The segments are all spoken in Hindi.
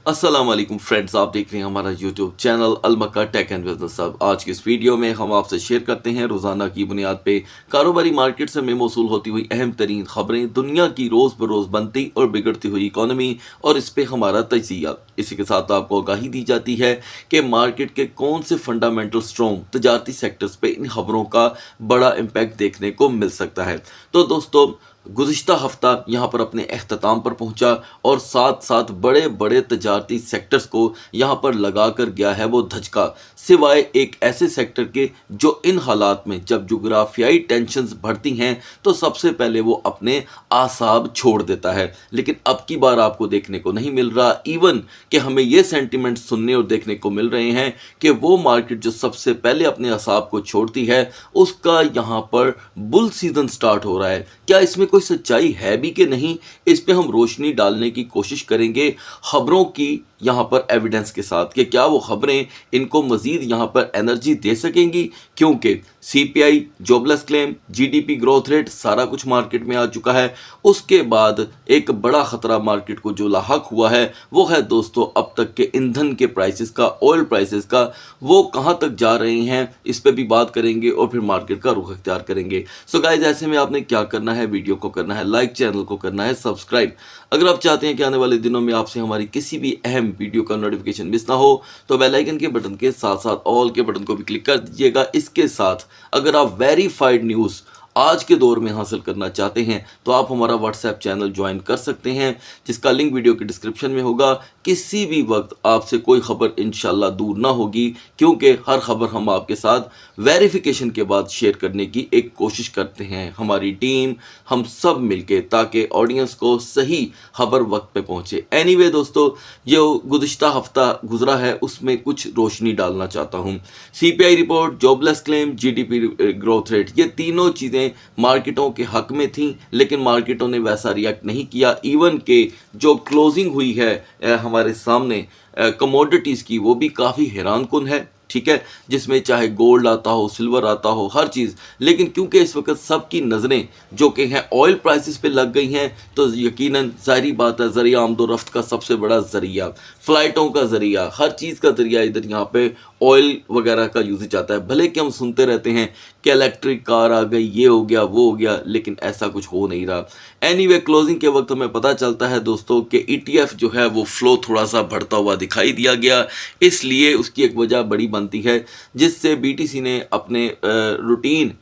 अस्सलाम वालेकुम फ्रेंड्स, आप देख रहे हैं हमारा यूट्यूब चैनल अलमक्का टेक एंड बिजनेस। सब आज की इस वीडियो में हम आपसे शेयर करते हैं रोज़ाना की बुनियाद पे कारोबारी मार्केट से में मौसूल होती हुई अहम तरीन खबरें, दुनिया की रोज़ बरोज़ बनती और बिगड़ती हुई इकॉनमी और इस पे हमारा तजिया। इसी के साथ आपको आगाही दी जाती है कि मार्केट के कौन से फंडामेंटल स्ट्रॉन्ग तजारती सेक्टर्स पे इन खबरों का बड़ा इम्पैक्ट देखने को मिल सकता है। तो दोस्तों, गुज़िश्ता हफ्ता यहाँ पर अपने अख्ताम पर पहुँचा और साथ साथ बड़े बड़े तजारती सेक्टर्स को यहाँ पर लगा कर गया है वो धचका, सिवाय एक ऐसे सेक्टर के जो इन हालात में जब जोग्राफियाई टेंशन्स बढ़ती हैं तो सबसे पहले वो अपने आसाब छोड़ देता है। लेकिन अब की बार आपको देखने को नहीं मिल रहा, इवन कि हमें ये सेंटिमेंट सुनने और देखने को मिल रहे हैं कि वो मार्केट जो सबसे पहले अपने आसाब को छोड़ती है उसका यहाँ पर बुल सीजन स्टार्ट हो रहा है। क्या इसमें कोई सच्चाई है भी कि नहीं, इस पे हम रोशनी डालने की कोशिश करेंगे खबरों की यहाँ पर एविडेंस के साथ कि क्या वो खबरें इनको मज़ीद यहाँ पर एनर्जी दे सकेंगी, क्योंकि CPI, jobless claim, GDP growth rate सारा कुछ मार्केट में आ चुका है। उसके बाद एक बड़ा ख़तरा मार्केट को जो लाहक हुआ है वो है दोस्तों अब तक के ईंधन के प्राइसेस का, ऑयल प्राइसेस का, वो कहाँ तक जा रहे हैं, इस पर भी बात करेंगे और फिर मार्केट का रुख इख्तियार करेंगे। सो गाइस, ऐसे में आपने क्या करना है, वीडियो को करना है लाइक, चैनल को करना है सब्सक्राइब। अगर आप चाहते हैं कि आने वाले दिनों में आपसे हमारी किसी भी अहम वीडियो का नोटिफिकेशन मिस ना हो तो बेल आइकन के बटन के साथ साथ ऑल के बटन को भी क्लिक कर दीजिएगा। इसके साथ अगर आप वेरीफाइड न्यूज़ आज के दौर में हासिल करना चाहते हैं तो आप हमारा व्हाट्सएप चैनल ज्वाइन कर सकते हैं, जिसका लिंक वीडियो के डिस्क्रिप्शन में होगा। किसी भी वक्त आपसे कोई खबर इंशाल्लाह दूर ना होगी, क्योंकि हर खबर हम आपके साथ वेरिफिकेशन के बाद शेयर करने की एक कोशिश करते हैं, हमारी टीम हम सब मिलके, ताकि ऑडियंस को सही खबर वक्त पे पहुंचे। एनीवे दोस्तों, जो गुज़िश्ता हफ्ता गुजरा है उसमें कुछ रोशनी डालना चाहता हूं। CPI report, jobless claim, GDP growth rate, ये तीनों चीज़ें मार्केटों के हक में थी, लेकिन मार्केटों ने वैसा रिएक्ट नहीं किया। इवन के जो क्लोजिंग हुई है हमारे सामने कमोडिटीज़ की, वो भी काफ़ी हैरानकुन है, ठीक है, जिसमें चाहे गोल्ड आता हो, सिल्वर आता हो, हर चीज़। लेकिन क्योंकि इस वक्त सबकी नज़रें जो कि हैं ऑयल प्राइसेस पे लग गई हैं, तो यकीनन ज़ाहिरी बात है ज़रिया आमदोरफ्त का सबसे बड़ा ज़रिया, फ़्लाइटों का ज़रिया, हर चीज़ का ज़रिया इधर यहाँ पे ऑयल वगैरह का यूज जाता है। भले कि हम सुनते रहते हैं कि इलेक्ट्रिक कार आ गई, ये हो गया, वो हो गया, लेकिन ऐसा कुछ हो नहीं रहा। एनीवे, क्लोजिंग के वक्त हमें पता चलता है दोस्तों कि ईटीएफ जो है वो फ्लो थोड़ा सा बढ़ता हुआ दिखाई दिया गया, इसलिए उसकी एक वजह बड़ी बनती है जिससे बीटीसी ने अपने रूटीन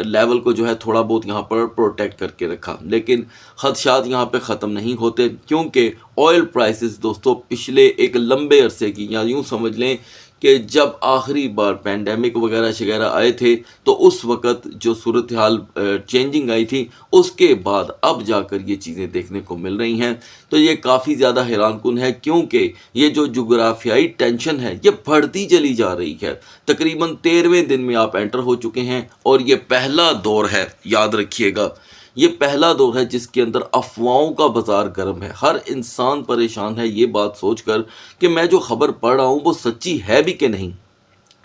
लेवल को जो है थोड़ा बहुत यहाँ पर प्रोटेक्ट करके रखा। लेकिन खदशात यहाँ पे ख़त्म नहीं होते, क्योंकि ऑयल प्राइसेस दोस्तों पिछले एक लंबे अरसे की, या यूँ समझ लें कि जब आखिरी बार पैंडेमिक वगैरह शगैरह आए थे तो उस वक़्त जो सूरत हाल चेंजिंग आई थी, उसके बाद अब जाकर ये चीज़ें देखने को मिल रही हैं। तो ये काफ़ी ज़्यादा हैरानकुन है, क्योंकि ये जो जोग्राफियाई टेंशन है ये बढ़ती चली जा रही है। तकरीबन 13वें दिन में आप एंटर हो चुके हैं और ये पहला दौर है, याद रखिएगा, ये पहला दौर है जिसके अंदर अफवाहों का बाजार गर्म है। हर इंसान परेशान है ये बात सोचकर कि मैं जो खबर पढ़ रहा हूँ वो सच्ची है भी कि नहीं।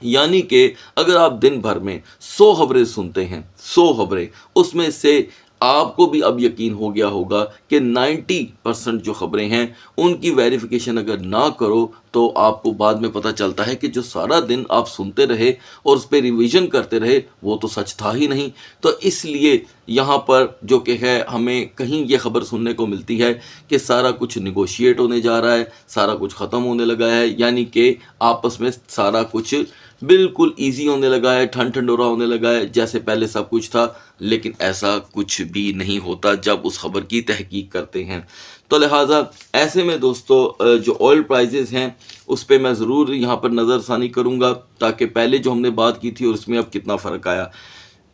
यानी कि अगर आप दिन भर में 100 खबरें सुनते हैं, 100 खबरें, उसमें से आपको भी अब यकीन हो गया होगा कि 90% जो खबरें हैं उनकी वेरिफिकेशन अगर ना करो तो आपको बाद में पता चलता है कि जो सारा दिन आप सुनते रहे और उस पर रिवीजन करते रहे वो तो सच था ही नहीं। तो इसलिए यहाँ पर जो कि है हमें कहीं ये खबर सुनने को मिलती है कि सारा कुछ निगोशिएट होने जा रहा है, सारा कुछ ख़त्म होने लगा है, यानी कि आपस में सारा कुछ बिल्कुल इजी होने लगा है, ठंड ठंडोरा होने लगा है, जैसे पहले सब कुछ था। लेकिन ऐसा कुछ भी नहीं होता जब उस खबर की तहकीक करते हैं। तो लिहाजा ऐसे में दोस्तों, जो ऑयल प्राइसेस हैं उस पर मैं ज़रूर यहाँ पर नज़रसानी करूँगा, ताकि पहले जो हमने बात की थी और इसमें अब कितना फ़र्क आया।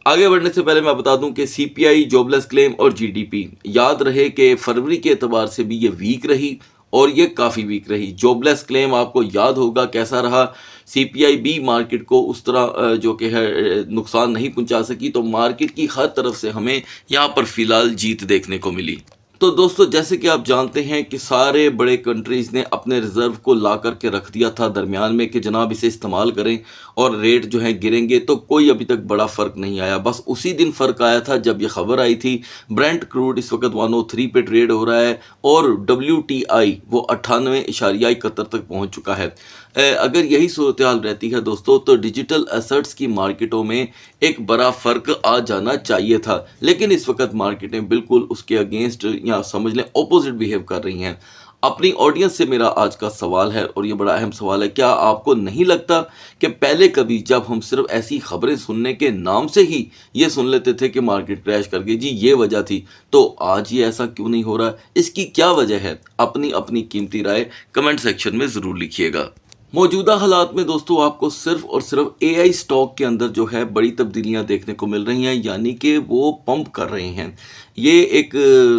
आगे बढ़ने से पहले मैं बता दूं कि सीपीआई, जॉबलेस क्लेम और जीडीपी, याद रहे कि फरवरी के एतबार से भी ये वीक रही और ये काफ़ी वीक रही। जॉबलेस क्लेम आपको याद होगा कैसा रहा, सीपीआई भी मार्केट को उस तरह जो कि है नुकसान नहीं पहुंचा सकी, तो मार्केट की हर तरफ से हमें यहाँ पर फ़िलहाल जीत देखने को मिली। तो दोस्तों जैसे कि आप जानते हैं कि सारे बड़े कंट्रीज़ ने अपने रिज़र्व को ला करके रख दिया था दरमियान में कि जनाब इसे इस्तेमाल करें और रेट जो है गिरेंगे, तो कोई अभी तक बड़ा फ़र्क नहीं आया। बस उसी दिन फ़र्क आया था जब ये खबर आई थी। ब्रेंट क्रूड इस वक्त 103 पे ट्रेड हो रहा है और WTI वो 98.71 तक पहुंच चुका है। अगर यही सूरत हाल रहती है दोस्तों तो डिजिटल एसेट्स की मार्केटों में एक बड़ा फ़र्क आ जाना चाहिए था, लेकिन इस वक्त मार्केटें बिल्कुल उसके अगेंस्ट या समझ लें ऑपोजिट बिहेव कर रही हैं। अपनी ऑडियंस से मेरा आज का सवाल है और ये बड़ा अहम सवाल है, क्या आपको नहीं लगता कि पहले कभी जब हम सिर्फ ऐसी खबरें सुनने के नाम से ही ये सुन लेते थे कि मार्केट क्रैश कर गई जी ये वजह थी, तो आज ये ऐसा क्यों नहीं हो रहा? इसकी क्या वजह है? अपनी अपनी कीमती राय कमेंट सेक्शन में ज़रूर लिखिएगा। मौजूदा हालात में दोस्तों आपको सिर्फ और सिर्फ एआई स्टॉक के अंदर जो है बड़ी तब्दीलियां देखने को मिल रही हैं, यानी कि वो पंप कर रहे हैं। ये एक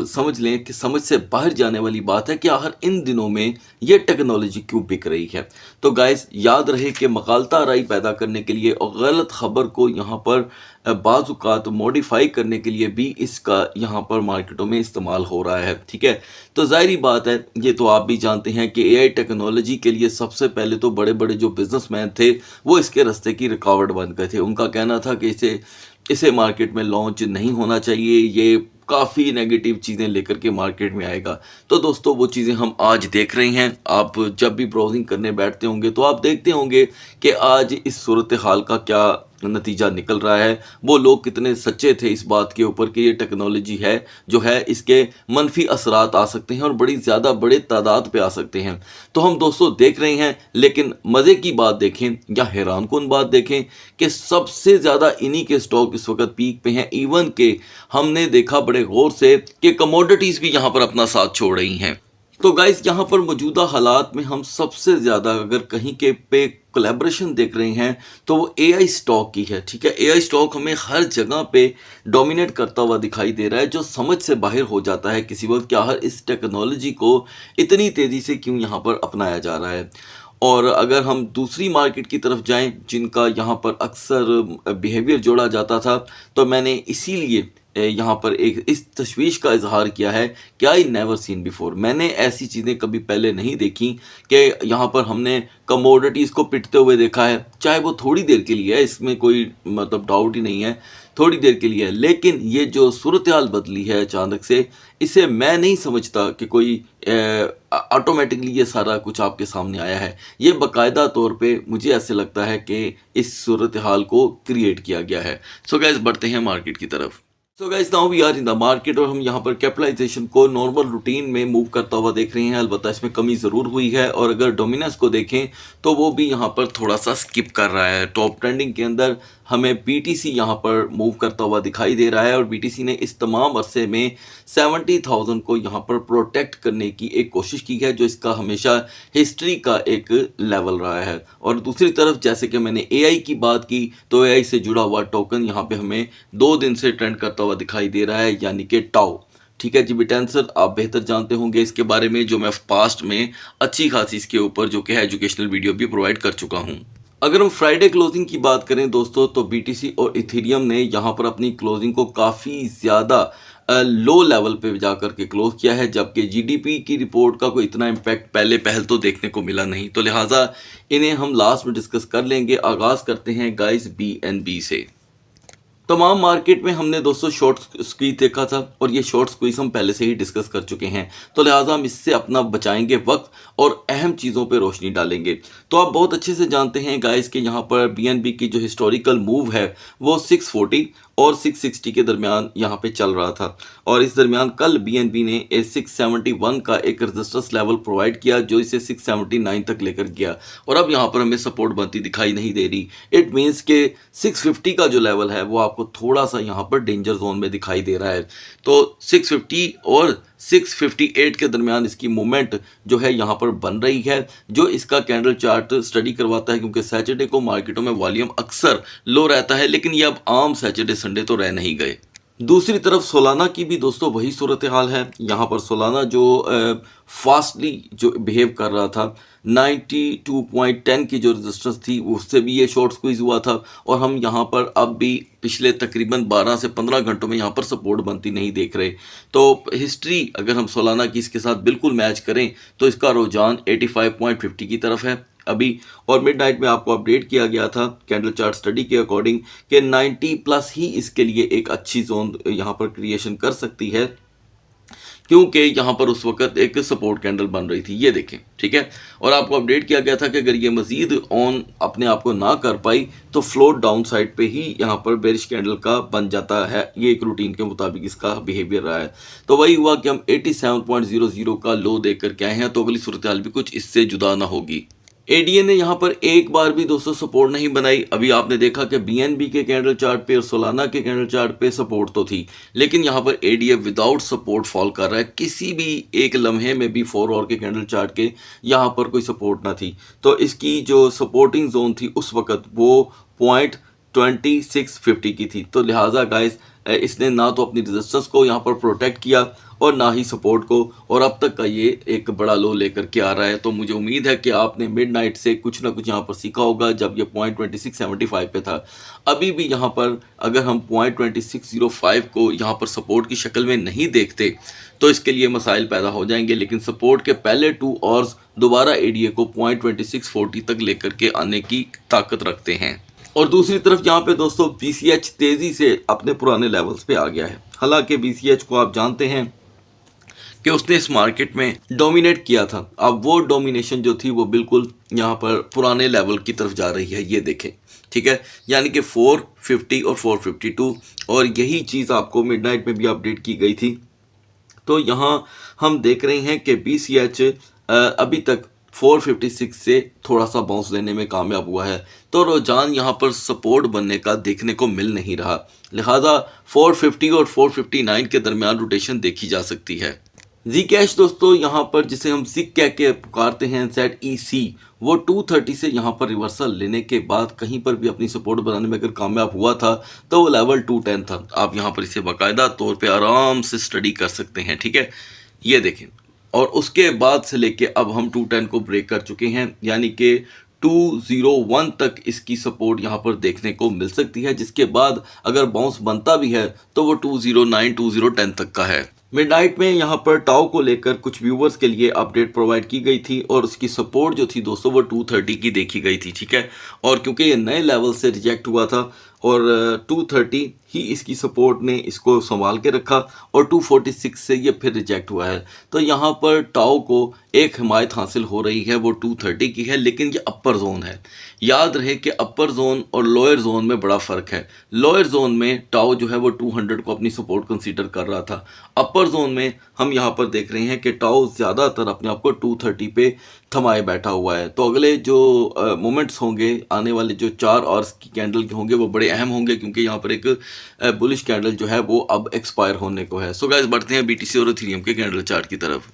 समझ लें कि समझ से बाहर जाने वाली बात है कि आखिर इन दिनों में ये टेक्नोलॉजी क्यों बिक रही है। तो गाइस याद रहे कि मकालता राई पैदा करने के लिए और गलत खबर को यहाँ पर बाज़ मॉडिफाई करने के लिए भी इसका यहाँ पर मार्केटों में इस्तेमाल हो रहा है। ठीक है, तो ज़ाहिरी बात है, ये तो आप भी जानते हैं कि एआई टेक्नोलॉजी के लिए सबसे पहले तो बड़े बड़े जो बिजनेसमैन थे वो इसके रास्ते की रुकावट बन गए थे। उनका कहना था कि इसे मार्केट में लॉन्च नहीं होना चाहिए, ये काफ़ी नेगेटिव चीज़ें लेकर के मार्केट में आएगा। तो दोस्तों वो चीज़ें हम आज देख रहे हैं। आप जब भी ब्राउजिंग करने बैठते होंगे तो आप देखते होंगे कि आज इस सूरत हाल का क्या नतीजा निकल रहा है। वो लोग कितने सच्चे थे इस बात के ऊपर कि ये टेक्नोलॉजी है जो है इसके मनफी असरात आ सकते हैं और बड़ी ज़्यादा बड़े तादाद पे आ सकते हैं। तो हम दोस्तों देख रहे हैं, लेकिन मज़े की बात देखें या हैरान कुन बात देखें कि सबसे ज़्यादा इन्हीं के स्टॉक इस वक्त पीक पे हैं। इवन के हमने देखा बड़े गौर से कि कमोडिटीज़ भी यहाँ पर अपना साथ छोड़ रही हैं। तो गाइस यहाँ पर मौजूदा हालात में हम सबसे ज़्यादा अगर कहीं के पे कोलैबोरेशन देख रहे हैं तो वो एआई स्टॉक की है। ठीक है, एआई स्टॉक हमें हर जगह पे डोमिनेट करता हुआ दिखाई दे रहा है, जो समझ से बाहर हो जाता है किसी वक्त कि आखिर इस टेक्नोलॉजी को इतनी तेज़ी से क्यों यहाँ पर अपनाया जा रहा है। और अगर हम दूसरी मार्केट की तरफ जाएं जिनका यहाँ पर अक्सर बिहेवियर जोड़ा जाता था, तो मैंने इसीलिए यहाँ पर एक इस तशवीश का इजहार किया है कि आई नेवर सीन बिफोर। मैंने ऐसी चीज़ें कभी पहले नहीं देखी कि यहाँ पर हमने कमोडिटीज़ को पिटते हुए देखा है, चाहे वो थोड़ी देर के लिए है, इसमें कोई मतलब डाउट ही नहीं है, थोड़ी देर के लिए है। लेकिन ये जो सूरत हाल बदली है अचानक से, इसे मैं नहीं समझता कि कोई ऑटोमेटिकली ये सारा कुछ आपके सामने आया है। ये बाकायदा तौर पे मुझे ऐसे लगता है कि इस सूरत हाल को क्रिएट किया गया है। सो गाइस बढ़ते हैं मार्केट की तरफ। So guys now we are in the market और हम यहाँ पर कैपिटलाइजेशन को नॉर्मल रूटीन में मूव करता हुआ देख रहे हैं। अलबत्ता इसमें कमी ज़रूर हुई है और अगर डोमिनेंस को देखें तो वो भी यहाँ पर थोड़ा सा स्किप कर रहा है। टॉप ट्रेंडिंग के अंदर हमें BTC यहाँ पर मूव करता हुआ दिखाई दे रहा है और BTC ने इस तमाम अरसे में 70,000 को यहाँ पर प्रोटेक्ट करने की एक कोशिश की है, जो इसका हमेशा हिस्ट्री का एक लेवल रहा है। और दूसरी तरफ जैसे कि मैंने AI की बात की, तो AI से जुड़ा हुआ टोकन यहाँ पे हमें 2 दिन से ट्रेंड करता हुआ दिखाई दे रहा है, यानी कि टाओ। ठीक है जी, बिटेंसर आप बेहतर जानते होंगे इसके बारे में, जो मैं पास्ट में अच्छी खासी इसके ऊपर जो कि है एजुकेशनल वीडियो भी प्रोवाइड कर चुका हूँ। अगर हम फ्राइडे क्लोजिंग की बात करें दोस्तों, तो BTC और इथेरियम ने यहाँ पर अपनी क्लोजिंग को काफ़ी ज़्यादा लो लेवल पे जाकर के क्लोज किया है, जबकि GDP की रिपोर्ट का कोई इतना इम्पैक्ट पहल तो देखने को मिला नहीं। तो लिहाजा इन्हें हम लास्ट में डिस्कस कर लेंगे। आगाज़ करते हैं गाइस BNB से। तमाम मार्केट में हमने दोस्तों शॉर्ट स्क्वीज देखा था और ये शॉर्ट स्क्वीज हम पहले से ही डिस्कस कर चुके हैं, तो लिहाजा हम इससे अपना बचाएंगे वक्त और अहम चीज़ों पे रोशनी डालेंगे। तो आप बहुत अच्छे से जानते हैं गाइस कि यहाँ पर BNB की जो हिस्टोरिकल मूव है वो 640 और 660 के दरमियान यहाँ पे चल रहा था और इस दरमियान कल BNB ने 671 का एक रेजिस्टेंस लेवल प्रोवाइड किया जो इसे 679 तक लेकर गया और अब यहाँ पर हमें सपोर्ट बनती दिखाई नहीं दे रही। इट मीन्स के 650 का जो लेवल है वो आपको थोड़ा सा यहाँ पर डेंजर जोन में दिखाई दे रहा है। तो 650 और 658 के दरमियान इसकी मूवमेंट जो है यहाँ पर बन रही है, जो इसका कैंडल चार्ट स्टडी करवाता है, क्योंकि सैटरडे को मार्केटों में वॉल्यूम अक्सर लो रहता है, लेकिन ये अब आम सैटरडे संडे तो रह नहीं गए। दूसरी तरफ सोलाना की भी दोस्तों वही सूरत हाल है। यहाँ पर सोलाना जो फास्टली जो बिहेव कर रहा था, 92.10 की जो रेजिस्टेंस थी उससे भी ये शॉर्ट स्क्वीज हुआ था, और हम यहाँ पर अब भी पिछले तकरीबन 12 से 15 घंटों में यहाँ पर सपोर्ट बनती नहीं देख रहे। तो हिस्ट्री अगर हम सोलाना की इसके साथ बिल्कुल मैच करें तो इसका रुझान 85.50 की तरफ है अभी। और मिडनाइट में आपको अपडेट किया गया था कैंडल चार्ट स्टडी के अकॉर्डिंग कि 90 प्लस ही इसके लिए एक अच्छी जोन यहाँ पर क्रिएशन कर सकती है, क्योंकि यहाँ पर उस वक्त एक सपोर्ट कैंडल बन रही थी, ये देखें, ठीक है। और आपको अपडेट किया गया था कि अगर ये मजीद ऑन अपने आप को ना कर पाई तो फ्लोट डाउन साइड पे ही यहाँ पर बेरिश कैंडल का बन जाता है। ये एक रूटीन के मुताबिक इसका बिहेवियर रहा है। तो वही हुआ कि हम 87.00 का लो देख कर के आए हैं, तो अगली सूरत हाल भी कुछ इससे जुदा ना होगी। एडीए ने यहाँ पर एक बार भी दोस्तों सपोर्ट नहीं बनाई। अभी आपने देखा कि बीएनबी के कैंडल चार्ट पे और सोलाना के कैंडल चार्ट पे सपोर्ट तो थी, लेकिन यहाँ पर एडीए विदाउट सपोर्ट फॉल कर रहा है। किसी भी एक लम्हे में भी 4 आवर के कैंडल चार्ट के यहाँ पर कोई सपोर्ट ना थी। तो इसकी जो सपोर्टिंग जोन थी उस वक्त वो 0.2650 की थी। तो लिहाजा गाइस इसने ना तो अपनी रेजिस्टेंस को यहाँ पर प्रोटेक्ट किया और ना ही सपोर्ट को, और अब तक का ये एक बड़ा लो लेकर के आ रहा है। तो मुझे उम्मीद है कि आपने मिडनाइट से कुछ ना कुछ यहाँ पर सीखा होगा जब ये 0.2675 पे था। अभी भी यहाँ पर अगर हम 0.2605 को यहाँ पर सपोर्ट की शक्ल में नहीं देखते तो इसके लिए मसाइल पैदा हो जाएंगे, लेकिन सपोर्ट के पहले 2 आवर्स दोबारा एडीए को 0.2640 तक लेकर के आने की ताकत रखते हैं। और दूसरी तरफ यहाँ पे दोस्तों बीसीएच तेज़ी से अपने पुराने लेवल्स पे आ गया है। हालांकि बीसीएच को आप जानते हैं कि उसने इस मार्केट में डोमिनेट किया था, अब वो डोमिनेशन जो थी वो बिल्कुल यहाँ पर पुराने लेवल की तरफ जा रही है, ये देखें, ठीक है। यानी कि 450 और 452, और यही चीज़ आपको मिडनाइट में भी अपडेट की गई थी। तो यहाँ हम देख रहे हैं कि बीसीएच अभी तक 456 से थोड़ा सा बाउंस लेने में कामयाब हुआ है, तो रुझान यहाँ पर सपोर्ट बनने का देखने को मिल नहीं रहा। लिहाजा 450 और 459 के दरमियान रोटेशन देखी जा सकती है। जी कैश दोस्तों यहाँ पर जिसे हम जिक कह के पुकारते हैं ZEC, वो 230 से यहाँ पर रिवर्सल लेने के बाद कहीं पर भी अपनी सपोर्ट बनाने में अगर कामयाब हुआ था तो वो लेवल 210 था। आप यहाँ पर इसे बाकायदा तौर पे आराम से स्टडी कर सकते हैं, ठीक है, ये देखें। और उसके बाद से लेके अब हम 210 को ब्रेक कर चुके हैं, यानी कि 201 तक इसकी सपोर्ट यहाँ पर देखने को मिल सकती है, जिसके बाद अगर बाउंस बनता भी है तो वो 209 2010 तक का है। मिडनाइट में यहाँ पर टाओ को लेकर कुछ व्यूवर्स के लिए अपडेट प्रोवाइड की गई थी, और उसकी सपोर्ट जो थी दोस्तों वो 230 की देखी गई थी, ठीक है। और क्योंकि ये नए लेवल से रिजेक्ट हुआ था और 230 ही इसकी सपोर्ट ने इसको संभाल के रखा, और 246 से ये फिर रिजेक्ट हुआ है। तो यहाँ पर टाओ को एक हिमायत हासिल हो रही है, वो 230 की है, लेकिन ये अपर जोन है। याद रहे कि अपर जोन और लोअर जोन में बड़ा फ़र्क है। लोअर जोन में टाओ जो है वो 200 को अपनी सपोर्ट कंसीडर कर रहा था। अपर जोन में हम यहाँ पर देख रहे हैं कि टाओ ज़्यादातर अपने आप को 230 पे थमाए बैठा हुआ है। तो अगले जो मोमेंट्स होंगे, आने वाले जो 4 आवर्स की कैंडल के होंगे वो बड़े अहम होंगे, क्योंकि यहाँ पर एक बुलिश कैंडल जो है वो अब एक्सपायर होने को है। सो गाइस बढ़ते हैं बीटीसी और इथेरियम के कैंडल चार्ट की तरफ।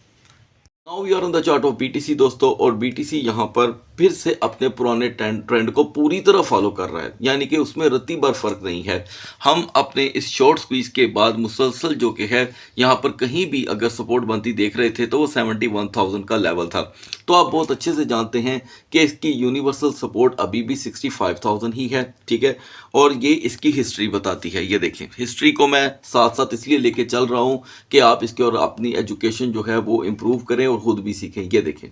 Now we are on the chart of BTC दोस्तों, और बीटीसी यहाँ पर फिर से अपने पुराने ट्रेंड को पूरी तरह फॉलो कर रहा है, यानी कि उसमें रत्ती भर फर्क नहीं है। हम अपने इस शॉर्ट स्क्वीज के बाद मुसलसल जो कि है यहाँ पर कहीं भी अगर सपोर्ट बनती देख रहे थे तो वो 71,000 का लेवल था। तो आप बहुत अच्छे से जानते हैं कि इसकी यूनिवर्सल सपोर्ट अभी भी 65,000 ही है, ठीक है। और ये इसकी हिस्ट्री बताती है, ये देखें। हिस्ट्री को मैं साथ साथ इसलिए लेके चल रहा हूँ कि आप इसके और अपनी एजुकेशन जो है वो इम्प्रूव करें और ख़ुद भी सीखें। ये देखें,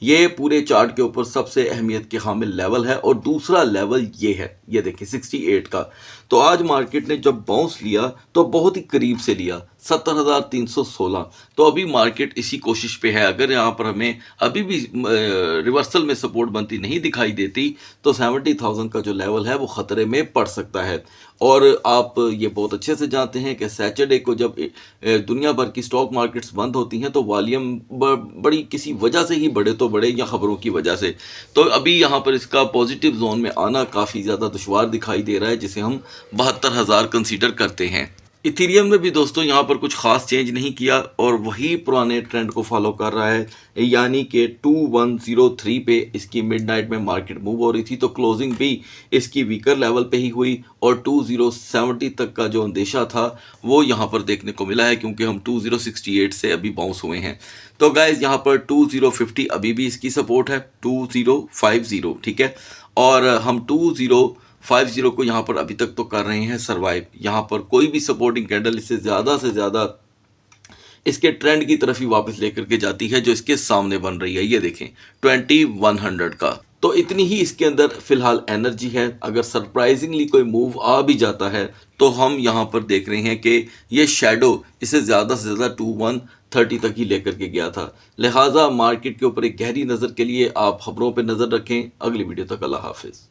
ये पूरे चार्ट के ऊपर सबसे अहमियत के हामिल लेवल है, और दूसरा लेवल ये है, ये देखिए 68 का। तो आज मार्केट ने जब बाउंस लिया तो बहुत ही करीब से लिया, 70,316। तो अभी मार्केट इसी कोशिश पे है। अगर यहाँ पर हमें अभी भी रिवर्सल में सपोर्ट बनती नहीं दिखाई देती तो 70,000 का जो लेवल है वो ख़तरे में पड़ सकता है। और आप ये बहुत अच्छे से जानते हैं कि सैटरडे को जब दुनिया भर की स्टॉक मार्केट्स बंद होती हैं तो वॉल्यूम बड़ी किसी वजह से ही बढ़े तो बढ़े या ख़बरों की वजह से। तो अभी यहाँ पर इसका पॉजिटिव जोन में आना काफ़ी ज़्यादा दुश्वार दिखाई दे रहा है, जिसे हम 72,000 कंसीडर करते हैं। इथीरियम में भी दोस्तों यहाँ पर कुछ खास चेंज नहीं किया और वही पुराने ट्रेंड को फॉलो कर रहा है, यानी कि 2103 पे इसकी मिडनाइट में मार्केट मूव हो रही थी, तो क्लोजिंग भी इसकी वीकर लेवल पे ही हुई और 2070 तक का जो अंदेशा था वो यहाँ पर देखने को मिला है, क्योंकि हम 2068 से अभी बाउंस हुए हैं। तो गाइज यहाँ पर 2050 अभी भी इसकी सपोर्ट है, 2050, ठीक है, और हम 2050 को यहाँ पर अभी तक तो कर रहे हैं सरवाइव। यहाँ पर कोई भी सपोर्टिंग कैंडल इससे से ज़्यादा इसके ट्रेंड की तरफ ही वापस लेकर के जाती है जो इसके सामने बन रही है। ये देखें 2100 का, तो इतनी ही इसके अंदर फिलहाल एनर्जी है। अगर सरप्राइजिंगली कोई मूव आ भी जाता है तो हम यहाँ पर देख रहे हैं कि ये शेडो इसे ज़्यादा से ज़्यादा 2130 तक ही लेकर के गया था। लिहाजा मार्केट के ऊपर एक गहरी नज़र के लिए आप खबरों पर नज़र रखें। अगली वीडियो तक अल्लाह हाफिज़।